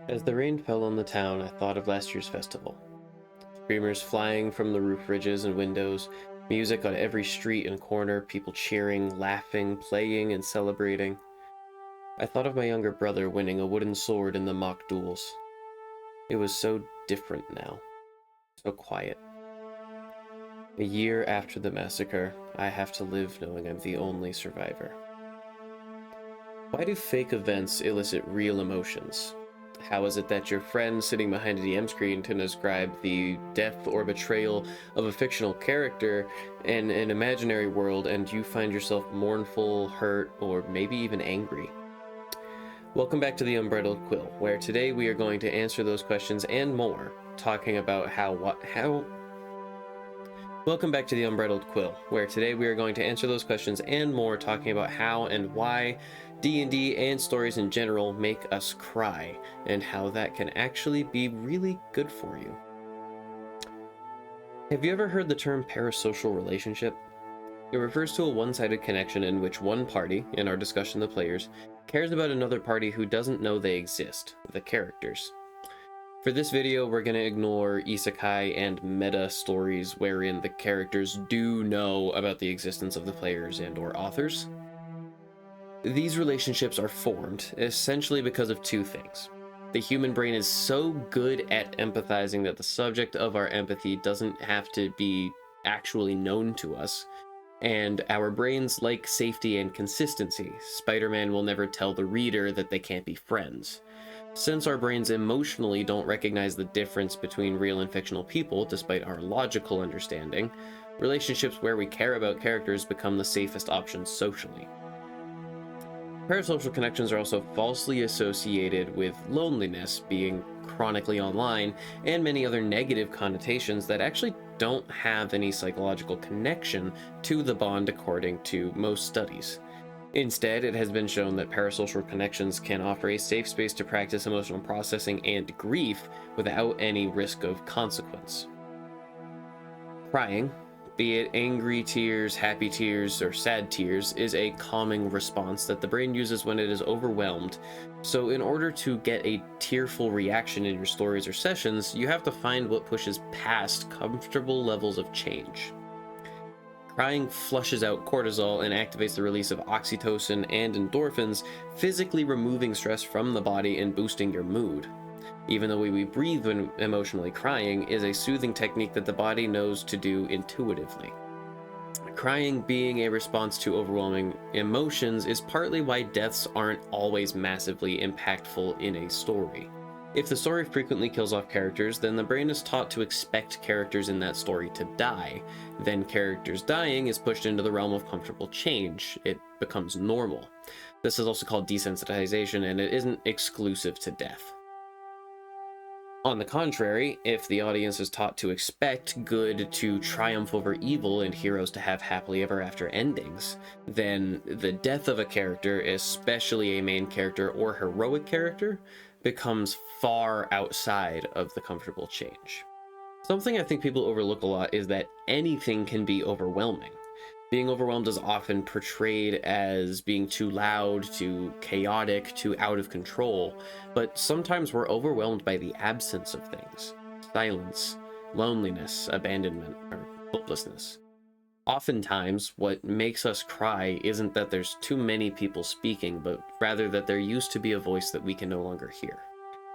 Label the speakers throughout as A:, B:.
A: As the rain fell on the town, I thought of last year's festival. Streamers flying from the roof ridges and windows, music on every street and corner, people cheering, laughing, playing, and celebrating. I thought of my younger brother winning a wooden sword in the mock duels. It was so different now, so quiet. A year after the massacre, I have to live knowing I'm the only survivor. Why do fake events elicit real emotions? How is it that your friend sitting behind a DM screen can describe the death or betrayal of a fictional character in an imaginary world and you find yourself mournful, hurt, or maybe even angry? Welcome back to the Unbridled Quill, where today we are going to answer those questions and more, talking about Welcome back to the Unbridled Quill, where today we are going to answer those questions and more, talking about how and why D&D and stories in general make us cry, and how that can actually be really good for you. Have you ever heard the term parasocial relationship? It refers to a one-sided connection in which one party, in our discussion the players, cares about another party who doesn't know they exist, the characters. For this video, we're going to ignore isekai and meta stories wherein the characters do know about the existence of the players and or authors. These relationships are formed essentially because of two things. The human brain is so good at empathizing that the subject of our empathy doesn't have to be actually known to us, and our brains like safety and consistency. Spider-Man will never tell the reader that they can't be friends. Since our brains emotionally don't recognize the difference between real and fictional people, despite our logical understanding, relationships where we care about characters become the safest options socially. Parasocial connections are also falsely associated with loneliness, being chronically online, and many other negative connotations that actually don't have any psychological connection to the bond according to most studies. Instead, it has been shown that parasocial connections can offer a safe space to practice emotional processing and grief without any risk of consequence. Crying, be it angry tears, happy tears, or sad tears, is a calming response that the brain uses when it is overwhelmed. So in order to get a tearful reaction in your stories or sessions, you have to find what pushes past comfortable levels of change. Crying flushes out cortisol and activates the release of oxytocin and endorphins, physically removing stress from the body and boosting your mood. Even the way we breathe when emotionally crying is a soothing technique that the body knows to do intuitively. Crying being a response to overwhelming emotions is partly why deaths aren't always massively impactful in a story. If the story frequently kills off characters, then the brain is taught to expect characters in that story to die. Then characters dying is pushed into the realm of comfortable change. It becomes normal. This is also called desensitization, and it isn't exclusive to death. On the contrary, if the audience is taught to expect good to triumph over evil and heroes to have happily ever after endings, then the death of a character, especially a main character or heroic character, becomes far outside of the comfortable change. Something I think people overlook a lot is that anything can be overwhelming. Being overwhelmed is often portrayed as being too loud, too chaotic, too out of control, but sometimes we're overwhelmed by the absence of things. Silence, loneliness, abandonment, or hopelessness. Oftentimes, what makes us cry isn't that there's too many people speaking, but rather that there used to be a voice that we can no longer hear.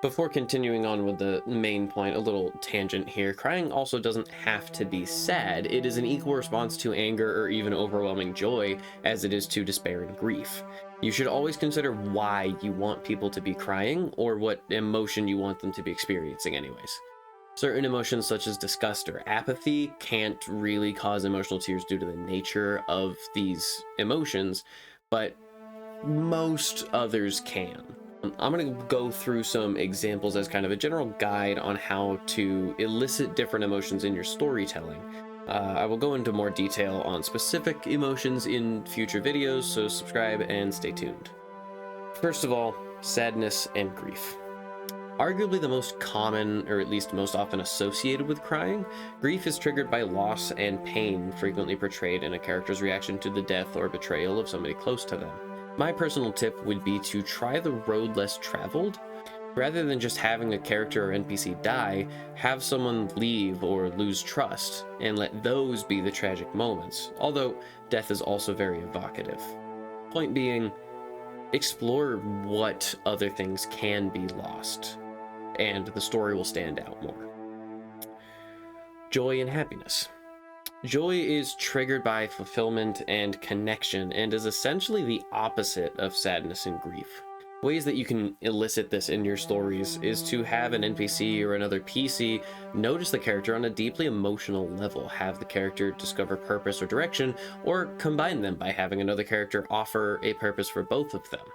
A: Before continuing on with the main point, a little tangent here, crying also doesn't have to be sad. It is an equal response to anger or even overwhelming joy as it is to despair and grief. You should always consider why you want people to be crying, or what emotion you want them to be experiencing anyways. Certain emotions such as disgust or apathy can't really cause emotional tears due to the nature of these emotions, but most others can. I'm going to go through some examples as kind of a general guide on how to elicit different emotions in your storytelling. I will go into more detail on specific emotions in future videos, so subscribe and stay tuned. First of all, sadness and grief. Arguably the most common, or at least most often associated with crying, grief is triggered by loss and pain, frequently portrayed in a character's reaction to the death or betrayal of somebody close to them. My personal tip would be to try the road less traveled. Rather than just having a character or NPC die, have someone leave or lose trust, and let those be the tragic moments, although death is also very evocative. Point being, explore what other things can be lost, and the story will stand out more. Joy and happiness. Joy is triggered by fulfillment and connection, and is essentially the opposite of sadness and grief. Ways that you can elicit this in your stories is to have an NPC or another PC notice the character on a deeply emotional level, have the character discover purpose or direction, or combine them by having another character offer a purpose for both of them.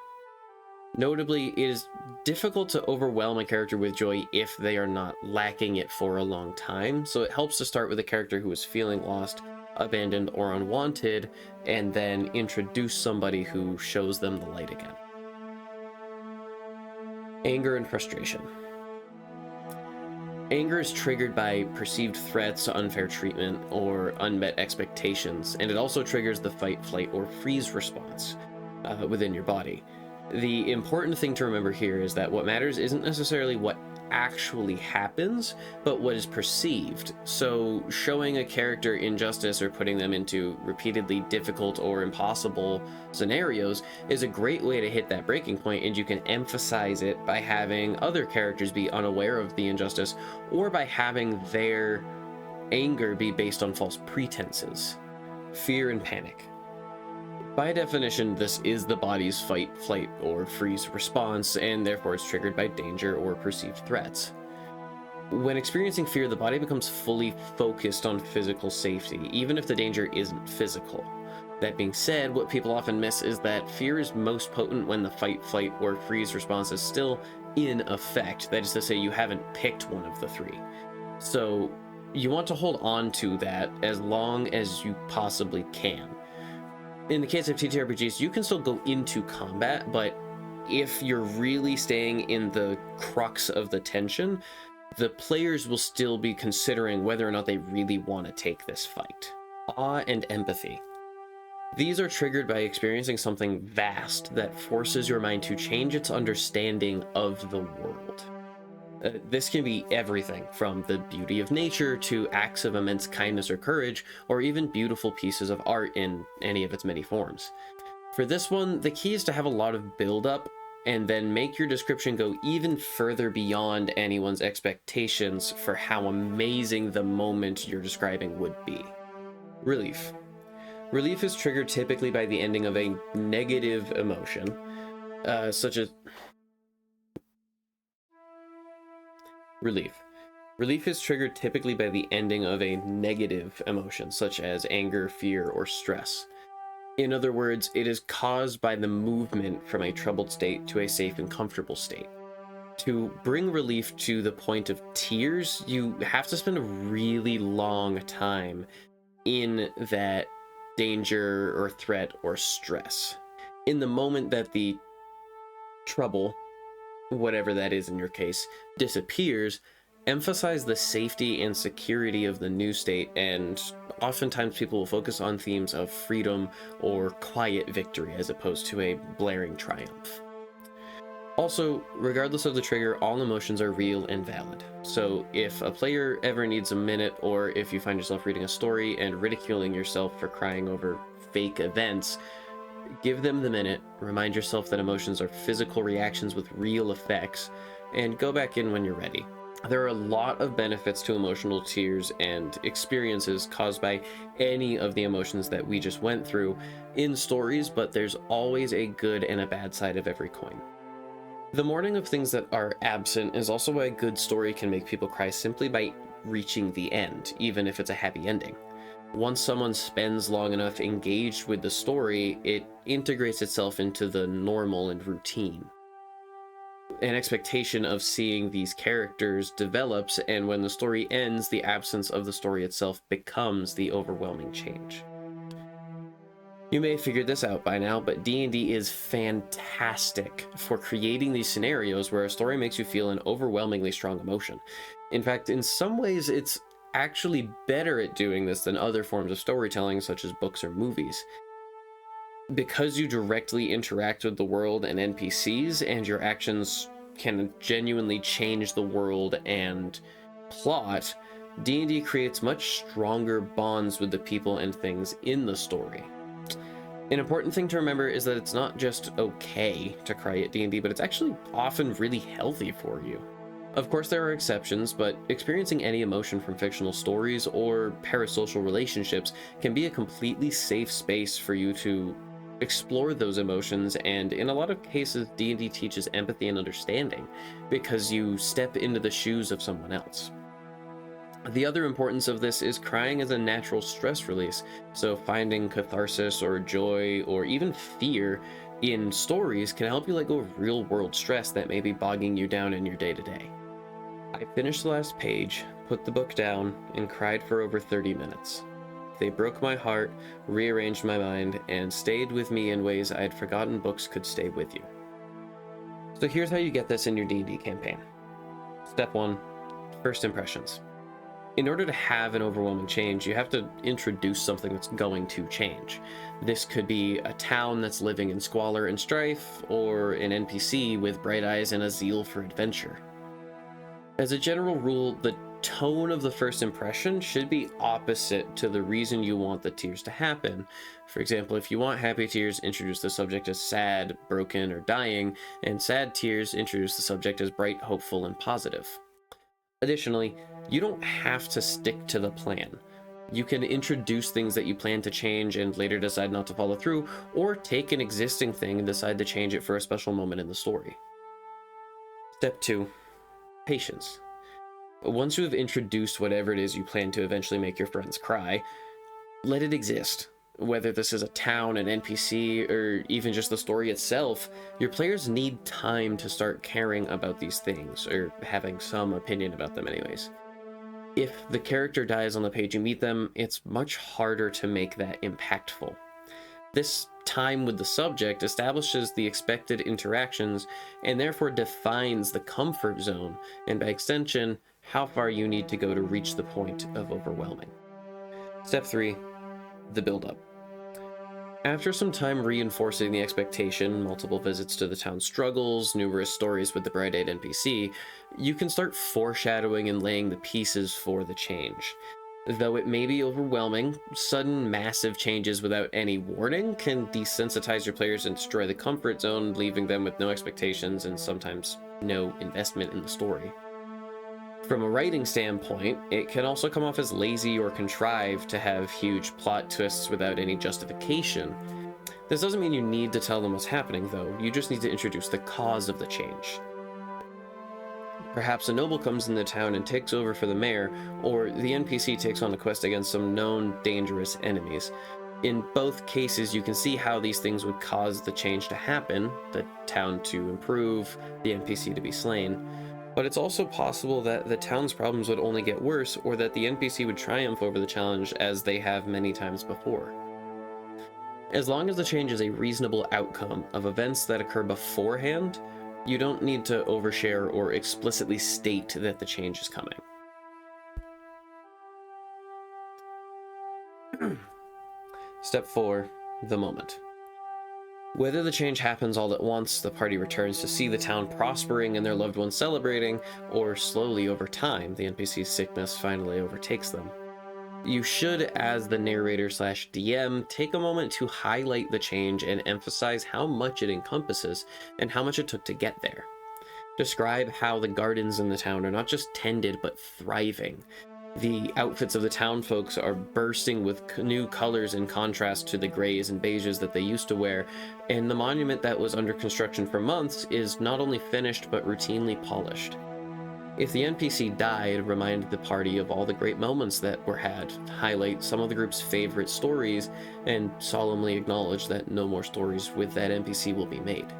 A: Notably, it is difficult to overwhelm a character with joy if they are not lacking it for a long time, so it helps to start with a character who is feeling lost, abandoned, or unwanted, and then introduce somebody who shows them the light again. Anger and frustration. Anger is triggered by perceived threats, unfair treatment, or unmet expectations, and it also triggers the fight, flight, or freeze response within your body. The important thing to remember here is that what matters isn't necessarily what actually happens, but what is perceived. So showing a character injustice or putting them into repeatedly difficult or impossible scenarios is a great way to hit that breaking point, and you can emphasize it by having other characters be unaware of the injustice, or by having their anger be based on false pretenses. Fear and panic. By definition, this is the body's fight, flight, or freeze response, and therefore it's triggered by danger or perceived threats. When experiencing fear, the body becomes fully focused on physical safety, even if the danger isn't physical. That being said, what people often miss is that fear is most potent when the fight, flight, or freeze response is still in effect. That is to say, you haven't picked one of the three. So you want to hold on to that as long as you possibly can. In the case of TTRPGs, you can still go into combat, but if you're really staying in the crux of the tension, the players will still be considering whether or not they really want to take this fight. Awe and empathy. These are triggered by experiencing something vast that forces your mind to change its understanding of the world. This can be everything from the beauty of nature to acts of immense kindness or courage, or even beautiful pieces of art in any of its many forms. For this one, the key is to have a lot of build-up, and then make your description go even further beyond anyone's expectations for how amazing the moment you're describing would be. Relief. Relief is triggered typically by the ending of a negative emotion, such as relief. Relief is triggered typically by the ending of a negative emotion, such as anger, fear, or stress. In other words, it is caused by the movement from a troubled state to a safe and comfortable state. To bring relief to the point of tears, you have to spend a really long time in that danger or threat or stress. In the moment that the trouble, whatever that is in your case, disappears, emphasize the safety and security of the new state, and oftentimes people will focus on themes of freedom or quiet victory as opposed to a blaring triumph. Also, regardless of the trigger, all emotions are real and valid. So if a player ever needs a minute, or if you find yourself reading a story and ridiculing yourself for crying over fake events, give them the minute, remind yourself that emotions are physical reactions with real effects, and go back in when you're ready. There are a lot of benefits to emotional tears and experiences caused by any of the emotions that we just went through in stories, but there's always a good and a bad side of every coin. The mourning of things that are absent is also why a good story can make people cry simply by reaching the end, even if it's a happy ending. Once someone spends long enough engaged with the story, it integrates itself into the normal and routine. An expectation of seeing these characters develops, and when the story ends, the absence of the story itself becomes the overwhelming change. You may have figured this out by now, but D&D is fantastic for creating these scenarios where a story makes you feel an overwhelmingly strong emotion. In fact, in some ways, it's actually better at doing this than other forms of storytelling, such as books or movies. Because you directly interact with the world and NPCs, and your actions can genuinely change the world and plot, D&D creates much stronger bonds with the people and things in the story. An important thing to remember is that it's not just okay to cry at D&D, but it's actually often really healthy for you. Of course, there are exceptions, but experiencing any emotion from fictional stories or parasocial relationships can be a completely safe space for you to explore those emotions, and in a lot of cases, D&D teaches empathy and understanding because you step into the shoes of someone else. The other importance of this is crying is a natural stress release, so finding catharsis or joy or even fear in stories can help you let go of real-world stress that may be bogging you down in your day-to-day. I finished the last page, put the book down, and cried for over 30 minutes. They broke my heart, rearranged my mind, and stayed with me in ways I had forgotten books could stay with you. So here's how you get this in your D&D campaign. Step 1, first impressions. In order to have an overwhelming change, you have to introduce something that's going to change. This could be a town that's living in squalor and strife, or an NPC with bright eyes and a zeal for adventure. As a general rule, the tone of the first impression should be opposite to the reason you want the tears to happen. For example, if you want happy tears, introduce the subject as sad, broken, or dying, and sad tears, introduce the subject as bright, hopeful, and positive. Additionally, you don't have to stick to the plan. You can introduce things that you plan to change and later decide not to follow through, or take an existing thing and decide to change it for a special moment in the story. Step 2, patience. Once you have introduced whatever it is you plan to eventually make your friends cry, let it exist. Whether this is a town, an NPC, or even just the story itself, your players need time to start caring about these things, or having some opinion about them anyways. If the character dies on the page you meet them, it's much harder to make that impactful. This time with the subject establishes the expected interactions and therefore defines the comfort zone, and by extension, how far you need to go to reach the point of overwhelming. Step 3, the build-up. After some time reinforcing the expectation, multiple visits to the town's struggles, numerous stories with the bright-eyed NPC, you can start foreshadowing and laying the pieces for the change. Though it may be overwhelming, sudden massive changes without any warning can desensitize your players and destroy the comfort zone, leaving them with no expectations and sometimes no investment in the story. From a writing standpoint, it can also come off as lazy or contrived to have huge plot twists without any justification. This doesn't mean you need to tell them what's happening, though. You just need to introduce the cause of the change. Perhaps a noble comes in the town and takes over for the mayor, or the NPC takes on a quest against some known dangerous enemies. In both cases, you can see how these things would cause the change to happen, the town to improve, the NPC to be slain. But it's also possible that the town's problems would only get worse, or that the NPC would triumph over the challenge as they have many times before. As long as the change is a reasonable outcome of events that occur beforehand, you don't need to overshare or explicitly state that the change is coming. Step 4, the moment. Whether the change happens all at once, the party returns to see the town prospering and their loved ones celebrating, or slowly over time, the NPC's sickness finally overtakes them. You should, as the narrator/DM, take a moment to highlight the change and emphasize how much it encompasses and how much it took to get there. Describe how the gardens in the town are not just tended but thriving. The outfits of the town folks are bursting with new colors in contrast to the grays and beiges that they used to wear, and the monument that was under construction for months is not only finished but routinely polished. If the NPC died, remind the party of all the great moments that were had, highlight some of the group's favorite stories, and solemnly acknowledge that no more stories with that NPC will be made.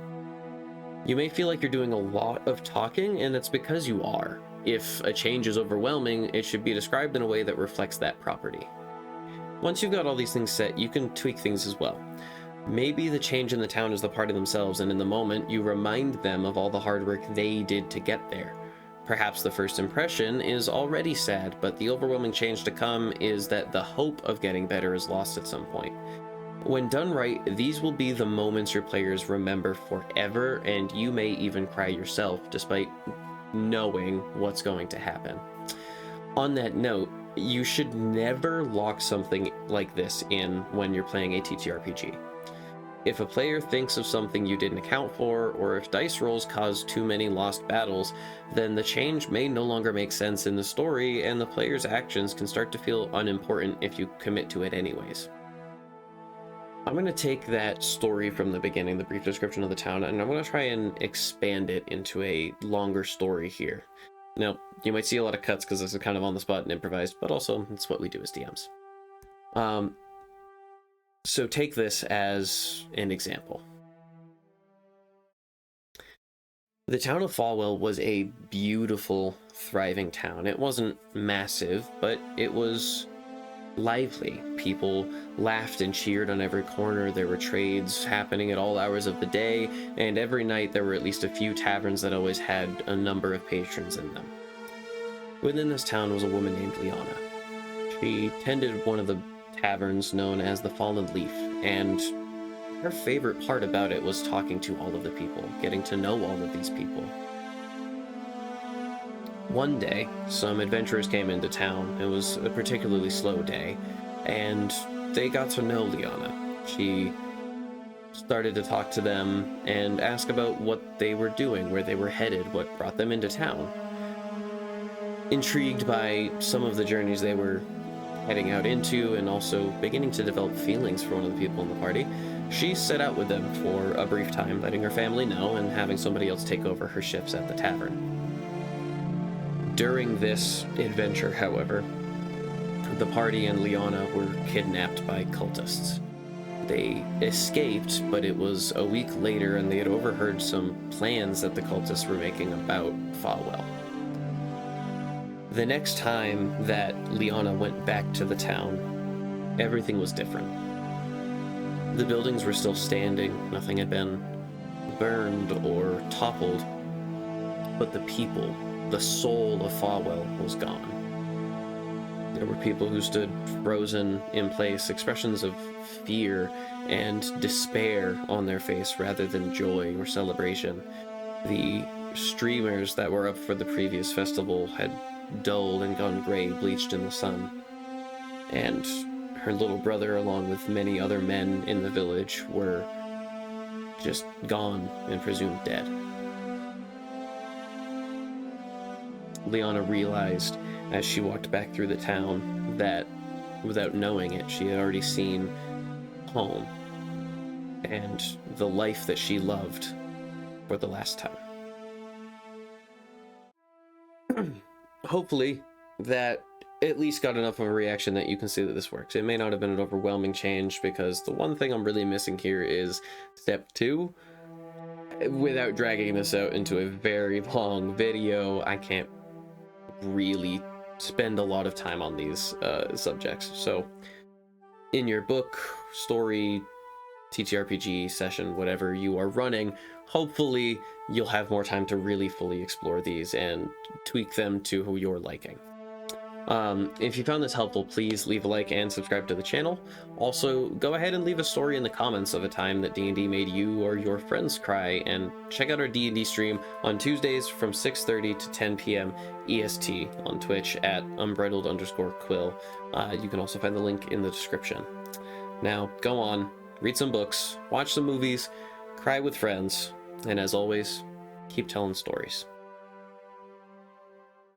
A: You may feel like you're doing a lot of talking, and it's because you are. If a change is overwhelming, it should be described in a way that reflects that property. Once you've got all these things set, you can tweak things as well. Maybe the change in the town is the party themselves, and in the moment, you remind them of all the hard work they did to get there. Perhaps the first impression is already sad, but the overwhelming change to come is that the hope of getting better is lost at some point. When done right, these will be the moments your players remember forever, and you may even cry yourself, despite knowing what's going to happen. On that note, you should never lock something like this in when you're playing a TTRPG. If a player thinks of something you didn't account for, or if dice rolls cause too many lost battles, then the change may no longer make sense in the story, and the player's actions can start to feel unimportant if you commit to it anyways. I'm going to take that story from the beginning, the brief description of the town, and I'm going to try and expand it into a longer story here. Now, you might see a lot of cuts because this is kind of on the spot and improvised, but also it's what we do as DMs. So take this as an example. The town of Falwell was a beautiful, thriving town. It wasn't massive, but it was lively. People laughed and cheered on every corner. There were trades happening at all hours of the day, and every night there were at least a few taverns that always had a number of patrons in them. Within this town was a woman named Liana. She tended one of the taverns known as the Fallen Leaf, and her favorite part about it was talking to all of the people, getting to know all of these people. One day, some adventurers came into town. It was a particularly slow day, and they got to know Liana. She started to talk to them and ask about what they were doing, where they were headed, what brought them into town. Intrigued by some of the journeys they were heading out into, and also beginning to develop feelings for one of the people in the party, she set out with them for a brief time, letting her family know and having somebody else take over her shifts at the tavern. During this adventure, however, the party and Liana were kidnapped by cultists. They escaped, but it was a week later and they had overheard some plans that the cultists were making about Falwell. The next time that Liana went back to the town, everything was different. The buildings were still standing, nothing had been burned or toppled, but the people, the soul of Falwell, was gone. There were people who stood frozen in place, expressions of fear and despair on their face rather than joy or celebration. The streamers that were up for the previous festival had dulled and gone gray, bleached in the sun. And her little brother, along with many other men in the village, were just gone and presumed dead. Liana realized as she walked back through the town that, without knowing it, she had already seen home and the life that she loved for the last time. Hopefully that at least got enough of a reaction that you can see that this works. It may not have been an overwhelming change, because the one thing I'm really missing here is step 2. Without dragging this out into a very long video, I can't really spend a lot of time on these subjects. So in your book, story, TTRPG session, whatever you are running, hopefully you'll have more time to really fully explore these and tweak them to who you're liking. If you found this helpful, please leave a like and subscribe to the channel. Also, go ahead and leave a story in the comments of a time that D&D made you or your friends cry, and check out our D&D stream on Tuesdays from 6:30 to 10 p.m. EST on Twitch at unbridled_quill. You can also find the link in the description. Now, go on, read some books, watch some movies, cry with friends, and as always, keep telling stories.